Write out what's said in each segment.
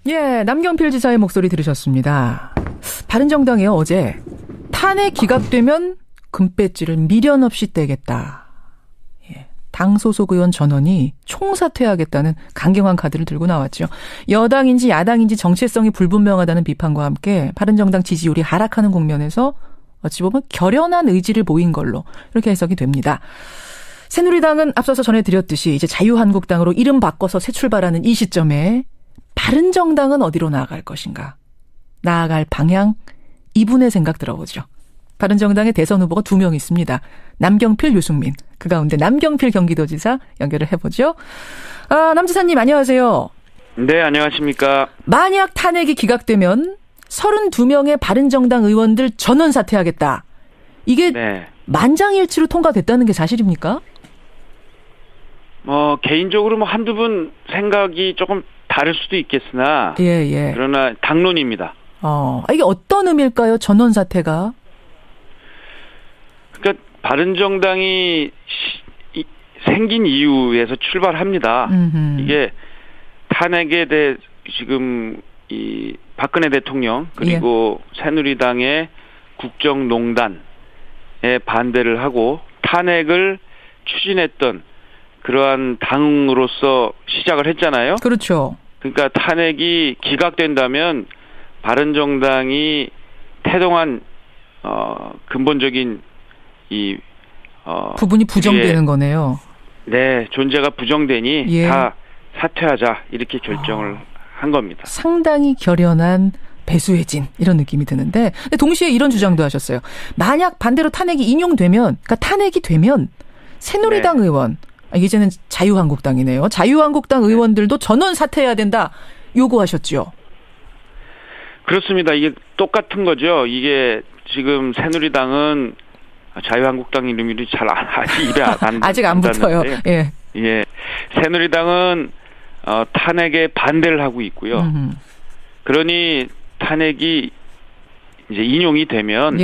예, 남경필 지사의 목소리 들으셨습니다. 바른정당이요, 어제 탄핵 기각되면 금배지를 미련 없이 떼겠다. 예, 당 소속 의원 전원이 총사퇴하겠다는 강경한 카드를 들고 나왔죠. 여당인지 야당인지 정체성이 불분명하다는 비판과 함께 바른정당 지지율이 하락하는 국면에서 어찌 보면 결연한 의지를 보인 걸로 이렇게 해석이 됩니다. 새누리당은 앞서서 전해드렸듯이 이제 자유한국당으로 이름 바꿔서 새 출발하는 이 시점에 바른정당은 어디로 나아갈 것인가? 나아갈 방향, 이분의 생각 들어보죠. 바른정당의 대선 후보가 2명 있습니다. 남경필, 유승민. 그 가운데 남경필 경기도지사 연결을 해보죠. 남 지사님 안녕하세요. 네, 안녕하십니까. 만약 탄핵이 기각되면 32명의 바른정당 의원들 전원 사퇴하겠다. 이게 네. 만장일치로 통과됐다는 게 사실입니까? 개인적으로 한두 분 생각이 조금 다를 수도 있겠으나 예. 그러나 당론입니다. 이게 어떤 의미일까요? 전원 사퇴가? 그러니까 바른정당이 생긴 이유에서 출발합니다. 이게 탄핵에 대해 지금 이 박근혜 대통령 그리고 새누리당의 국정농단에 반대를 하고 탄핵을 추진했던 그러한 당으로서 시작을 했잖아요. 그렇죠. 그러니까 탄핵이 기각된다면 바른정당이 태동한 근본적인 부분이 부정되는 거네요. 네, 존재가 부정되니 다 사퇴하자 이렇게 결정을 한 겁니다. 상당히 결연한 배수해진 이런 느낌이 드는데 근데 동시에 이런 주장도 하셨어요. 만약 반대로 탄핵이 인용되면 그러니까 탄핵이 되면 새누리당 의원 이제는 자유한국당이네요. 자유한국당 의원들도 전원 사퇴해야 된다 요구하셨죠. 그렇습니다. 이게 똑같은 거죠. 이게 지금 새누리당은 자유한국당 이름이 잘 입에 안 아직 안 붙어요. 예. 새누리당은 탄핵에 반대를 하고 있고요. 그러니 탄핵이 이제 인용이 되면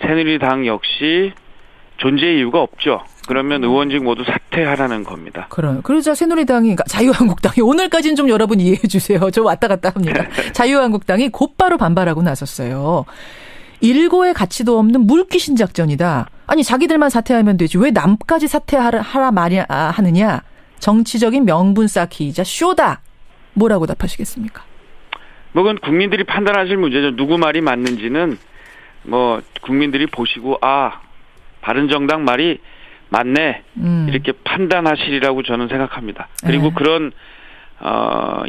새누리당 역시 존재의 이유가 없죠. 그러면 의원직 모두 사퇴하라는 겁니다. 그러자 새누리당이, 그러니까 자유한국당이, 오늘까지는 좀 여러분 이해해 주세요. 저 왔다 갔다 합니다. 자유한국당이 곧바로 반발하고 나섰어요. 일고의 가치도 없는 물귀신 작전이다. 아니 자기들만 사퇴하면 되지 왜 남까지 사퇴하라 말이야 하느냐. 정치적인 명분 쌓기이자 쇼다. 뭐라고 답하시겠습니까? 그건 국민들이 판단하실 문제죠. 누구 말이 맞는지는 국민들이 보시고 바른정당 말이 맞네 이렇게 판단하시리라고 저는 생각합니다. 그리고 그런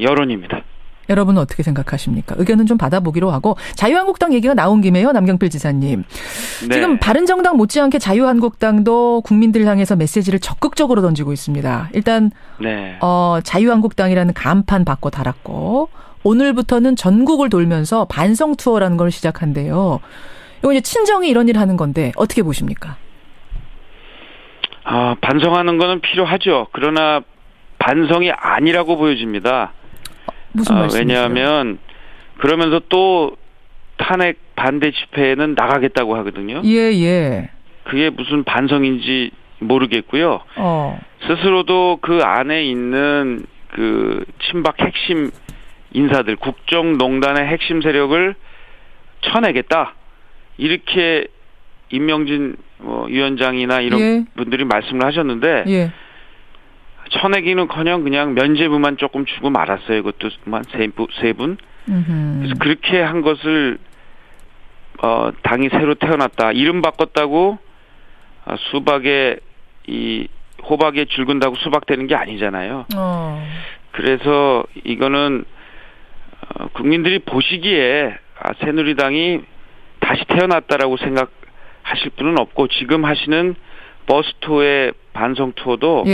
여론입니다. 여러분은 어떻게 생각하십니까? 의견은 좀 받아보기로 하고 자유한국당 얘기가 나온 김에요. 남경필 지사님. 네. 지금 바른정당 못지않게 자유한국당도 국민들 향해서 메시지를 적극적으로 던지고 있습니다. 일단 자유한국당이라는 간판 바꿔 달았고 오늘부터는 전국을 돌면서 반성 투어라는 걸 시작한대요. 이거 이제 친정이 이런 일을 하는 건데 어떻게 보십니까? 반성하는 거는 필요하죠. 그러나 반성이 아니라고 보여집니다. 무슨 말씀이세요? 왜냐하면 그러면서 또 탄핵 반대 집회에는 나가겠다고 하거든요. 예. 그게 무슨 반성인지 모르겠고요. 스스로도 그 안에 있는 그 친박 핵심 인사들, 국정농단의 핵심 세력을 쳐내겠다. 이렇게 임명진 위원장이나 이런 분들이 말씀을 하셨는데 쳐내기는커녕 그냥 면죄부만 조금 주고 말았어요. 그것도 세 분. 그래서 그렇게 한 것을 당이 새로 태어났다. 이름 바꿨다고 수박에 호박에 줄근다고 수박 되는 게 아니잖아요. 그래서 이거는 국민들이 보시기에 새누리당이 다시 태어났다라고 생각하실 분은 없고 지금 하시는 버스 투어의 반성 투어도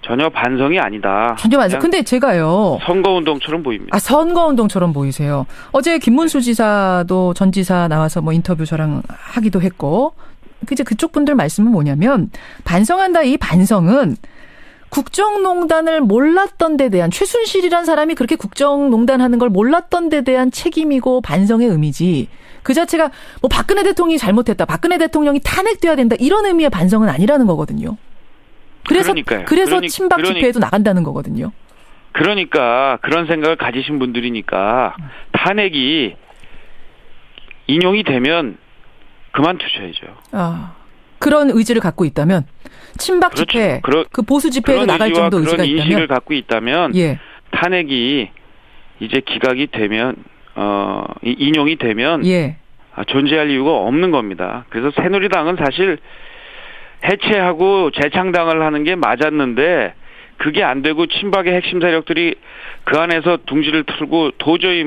전혀 반성이 아니다. 전혀 반성. 근데 제가요. 선거운동처럼 보입니다. 선거운동처럼 보이세요. 어제 김문수 지사도 전 지사 나와서 인터뷰 저랑 하기도 했고 이제 그쪽 분들 말씀은 뭐냐면 반성한다 이 반성은 국정농단을 몰랐던 데 대한 최순실이란 사람이 그렇게 국정농단하는 걸 몰랐던 데 대한 책임이고 반성의 의미지 그 자체가 박근혜 대통령이 잘못했다. 박근혜 대통령이 탄핵돼야 된다. 이런 의미의 반성은 아니라는 거거든요. 그래서 친박 집회에도 나간다는 거거든요. 그러니까 그런 생각을 가지신 분들이니까 탄핵이 인용이 되면 그만두셔야죠. 그런 의지를 갖고 있다면 친박 집회, 그렇죠. 그 보수 집회에도 나갈 정도 의지가 그런 있다면 인식을 갖고 있다면 탄핵이 이제 기각이 되면 인용이 되면 존재할 이유가 없는 겁니다. 그래서 새누리당은 사실 해체하고 재창당을 하는 게 맞았는데 그게 안 되고 친박의 핵심 세력들이 그 안에서 둥지를 틀고 도저히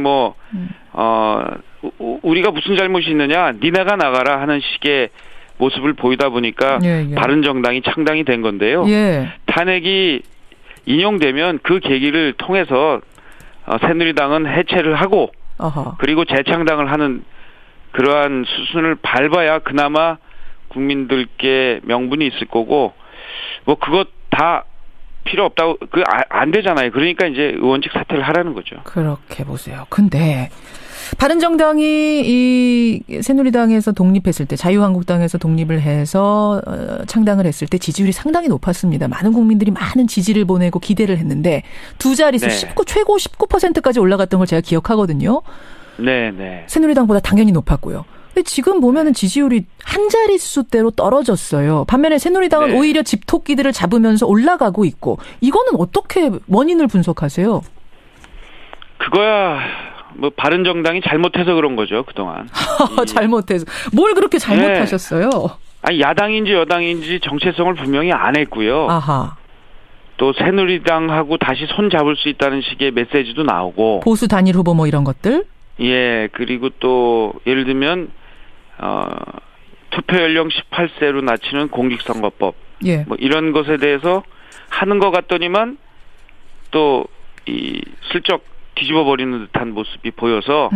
우리가 무슨 잘못이 있느냐, 니네가 나가라 하는 식의 모습을 보이다 보니까 바른정당이 창당이 된 건데요. 탄핵이 인용되면 그 계기를 통해서 새누리당은 해체를 하고 그리고 재창당을 하는 그러한 수순을 밟아야 그나마 국민들께 명분이 있을 거고 그것 다 필요 없다고 안 되잖아요. 그러니까 이제 의원직 사퇴를 하라는 거죠. 그렇게 보세요. 근데 바른정당이 이 새누리당에서 독립했을 때 자유한국당에서 독립을 해서 창당을 했을 때 지지율이 상당히 높았습니다. 많은 국민들이 많은 지지를 보내고 기대를 했는데 두 자릿수 최고 19%까지 올라갔던 걸 제가 기억하거든요. 네. 새누리당보다 당연히 높았고요. 근데 지금 보면은 지지율이 한 자릿수대로 떨어졌어요. 반면에 새누리당은 오히려 집토끼들을 잡으면서 올라가고 있고 이거는 어떻게 원인을 분석하세요? 그거야 바른정당이 잘못해서 그런 거죠, 그동안. 잘못해서. 뭘 그렇게 잘못하셨어요? 야당인지 여당인지 정체성을 분명히 안 했고요. 또 새누리당하고 다시 손 잡을 수 있다는 식의 메시지도 나오고. 보수 단일 후보 이런 것들? 그리고 또 예를 들면 투표 연령 18세로 낮추는 공직선거법. 이런 것에 대해서 하는 것 같더니만 또 슬쩍 뒤집어 버리는 듯한 모습이 보여서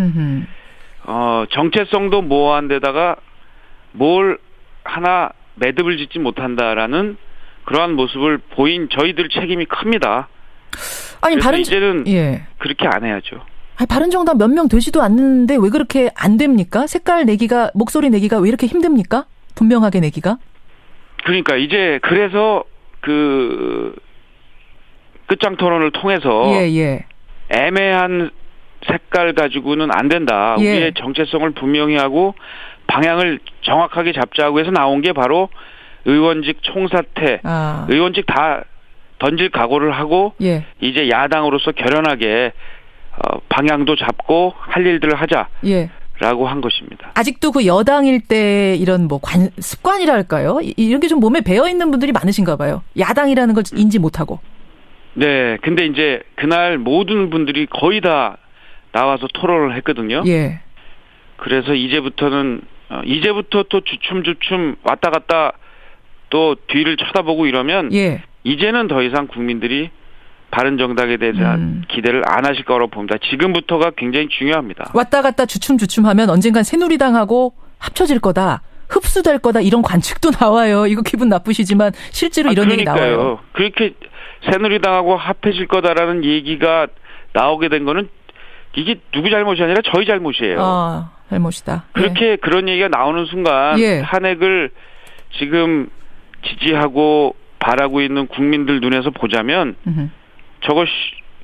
정체성도 모호한 데다가 뭘 하나 매듭을 짓지 못한다라는 그러한 모습을 보인 저희들 책임이 큽니다. 그래서 이제는 그렇게 안 해야죠. 바른정당 몇 명 되지도 않는데 왜 그렇게 안 됩니까? 색깔 내기가, 목소리 내기가 왜 이렇게 힘듭니까? 분명하게 내기가? 그러니까 이제 그래서 그 끝장 토론을 통해서 애매한 색깔 가지고는 안 된다. 우리의 정체성을 분명히 하고 방향을 정확하게 잡자고 해서 나온 게 바로 의원직 총사퇴, 의원직 다 던질 각오를 하고 이제 야당으로서 결연하게 방향도 잡고 할 일들을 하자라고 한 것입니다. 아직도 그 여당일 때 이런 습관이랄까요? 이런 게 좀 몸에 배어 있는 분들이 많으신가 봐요. 야당이라는 걸 인지 못하고. 네, 근데 이제 그날 모든 분들이 거의 다 나와서 토론을 했거든요. 그래서 이제부터 또 주춤주춤 왔다 갔다 또 뒤를 쳐다보고 이러면 이제는 더 이상 국민들이 바른정당에 대한 기대를 안 하실 거라고 봅니다. 지금부터가 굉장히 중요합니다. 왔다 갔다 주춤주춤하면 언젠간 새누리당하고 합쳐질 거다. 흡수될 거다. 이런 관측도 나와요. 이거 기분 나쁘시지만 실제로 이런 얘기 나와요. 그렇게 새누리당하고 합해질 거다라는 얘기가 나오게 된 거는 이게 누구 잘못이 아니라 저희 잘못이에요. 잘못이다. 그렇게 그런 얘기가 나오는 순간 탄핵을 지금 지지하고 바라고 있는 국민들 눈에서 보자면 저거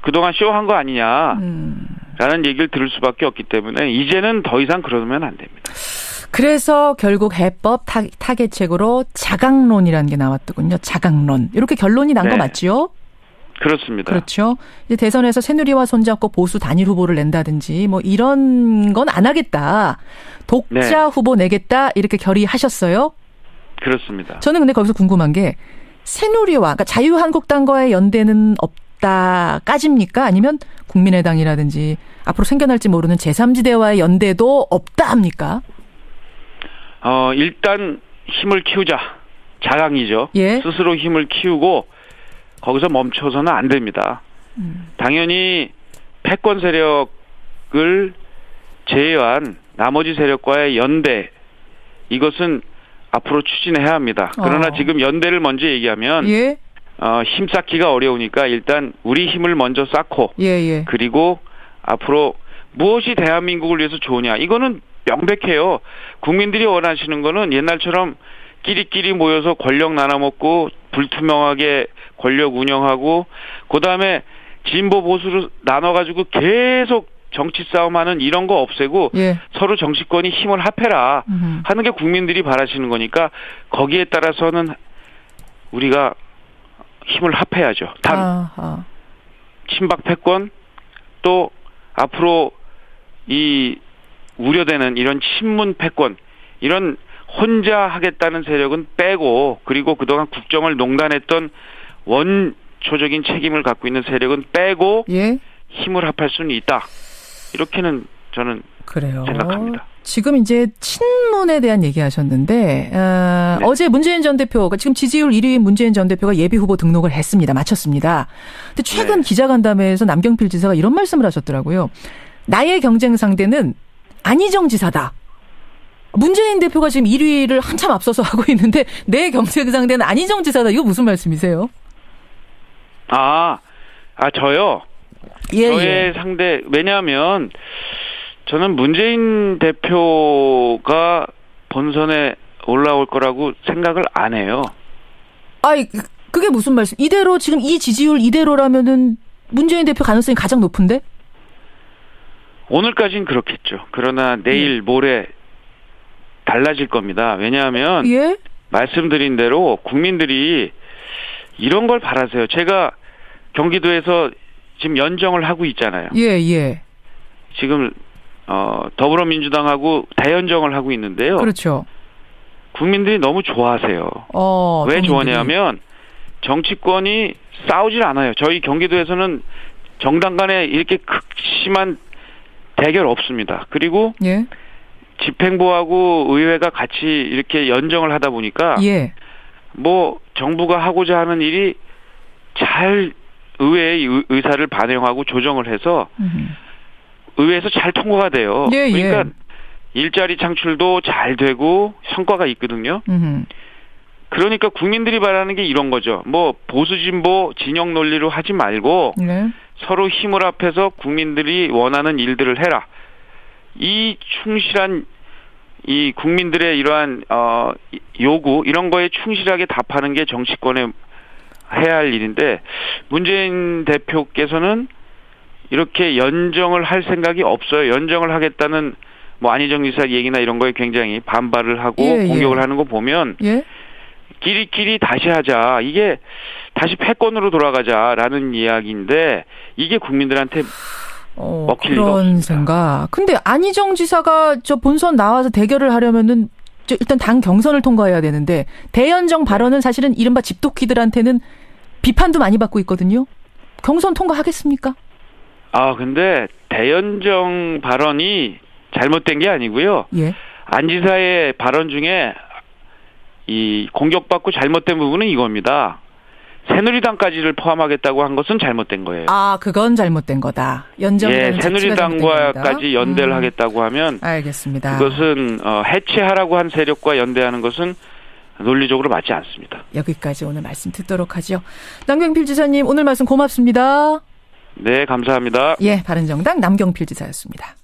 그동안 쇼한 거 아니냐라는 얘기를 들을 수밖에 없기 때문에 이제는 더 이상 그러면 안 됩니다. 그래서 결국 해법 타개책으로 자강론이라는 게 나왔더군요. 자강론. 이렇게 결론이 난 거 맞죠? 그렇습니다. 그렇죠. 이제 대선에서 새누리와 손잡고 보수 단일 후보를 낸다든지 이런 건 안 하겠다. 독자 후보 내겠다. 이렇게 결의하셨어요? 그렇습니다. 저는 근데 거기서 궁금한 게 새누리와 그러니까 자유한국당과의 연대는 없다까지입니까? 아니면 국민의당이라든지 앞으로 생겨날지 모르는 제3지대와의 연대도 없다 합니까? 일단 힘을 키우자. 자강이죠. 스스로 힘을 키우고 거기서 멈춰서는 안 됩니다. 당연히 패권 세력을 제외한 나머지 세력과의 연대 이것은 앞으로 추진해야 합니다. 그러나 지금 연대를 먼저 얘기하면 힘 쌓기가 어려우니까 일단 우리 힘을 먼저 쌓고 그리고 앞으로 무엇이 대한민국을 위해서 좋으냐 이거는 명백해요. 국민들이 원하시는 거는 옛날처럼 끼리끼리 모여서 권력 나눠먹고 불투명하게 권력 운영하고 그다음에 진보 보수로 나눠가지고 계속 정치 싸움하는 이런 거 없애고 예. 서로 정치권이 힘을 합해라 하는 게 국민들이 바라시는 거니까 거기에 따라서는 우리가 힘을 합해야죠. 단 친박 패권 또 앞으로 이 우려되는 이런 친문 패권 이런 혼자 하겠다는 세력은 빼고 그리고 그동안 국정을 농단했던 원초적인 책임을 갖고 있는 세력은 빼고 예? 힘을 합할 수는 있다. 이렇게는 저는 그래요. 생각합니다. 지금 이제 친문에 대한 얘기하셨는데 네. 어제 문재인 전 대표가 지금 지지율 1위인 문재인 전 대표가 예비 후보 등록을 했습니다. 마쳤습니다. 근데 최근 네. 기자간담회에서 남경필 지사가 이런 말씀을 하셨더라고요. 나의 경쟁 상대는 안희정 지사다. 문재인 대표가 지금 1위를 한참 앞서서 하고 있는데 내 경쟁 상대는 안희정 지사다. 이거 무슨 말씀이세요? 저요? 예, 저의 예. 상대 왜냐하면 저는 문재인 대표가 본선에 올라올 거라고 생각을 안 해요. 그게 무슨 말씀? 이대로 지금 이 지지율 이대로라면은 문재인 대표 가능성이 가장 높은데? 오늘까지는 그렇겠죠. 그러나 내일 모레 달라질 겁니다. 왜냐하면 예? 말씀드린 대로 국민들이 이런 걸 바라세요. 제가 경기도에서 지금 연정을 하고 있잖아요. 예. 지금 더불어민주당하고 대연정을 하고 있는데요. 그렇죠. 국민들이 너무 좋아하세요. 왜 좋아하냐면 정치권이 싸우질 않아요. 저희 경기도에서는 정당 간에 이렇게 극심한 대결 없습니다. 그리고 예. 집행부하고 의회가 같이 이렇게 연정을 하다 보니까 예. 뭐 정부가 하고자 하는 일이 잘 의회의 의사를 반영하고 조정을 해서 의회에서 잘 통과가 돼요. 예, 그러니까 일자리 창출도 잘 되고 성과가 있거든요. 그러니까 국민들이 바라는 게 이런 거죠. 뭐 보수 진보 진영 논리로 하지 말고 서로 힘을 합해서 국민들이 원하는 일들을 해라. 이 충실한 이 국민들의 이러한 요구 이런 거에 충실하게 답하는 게 정치권의 해야 할 일인데 문재인 대표께서는 이렇게 연정을 할 생각이 없어요. 연정을 하겠다는 뭐 안희정 지사 얘기나 이런 거에 굉장히 반발을 하고 공격을 하는 거 보면 끼리끼리 다시 하자. 이게 다시 패권으로 돌아가자라는 이야기인데 이게 국민들한테 먹힐 리가 없습니다. 그런 생각. 근데 안희정 지사가 저 본선 나와서 대결을 하려면은 일단 당 경선을 통과해야 되는데 대연정 발언은 사실은 이른바 집도끼들한테는 비판도 많이 받고 있거든요. 경선 통과하겠습니까? 근데 대연정 발언이 잘못된 게 아니고요. 예. 안 지사의 발언 중에 이 공격받고 잘못된 부분은 이겁니다. 새누리당까지를 포함하겠다고 한 것은 잘못된 거예요. 그건 잘못된 거다. 연정되는 새누리당과까지 연대를 하겠다고 하면 알겠습니다. 그것은 해체하라고 한 세력과 연대하는 것은 논리적으로 맞지 않습니다. 여기까지 오늘 말씀 듣도록 하죠. 남경필 지사님 오늘 말씀 고맙습니다. 네, 감사합니다. 예, 바른정당 남경필 지사였습니다.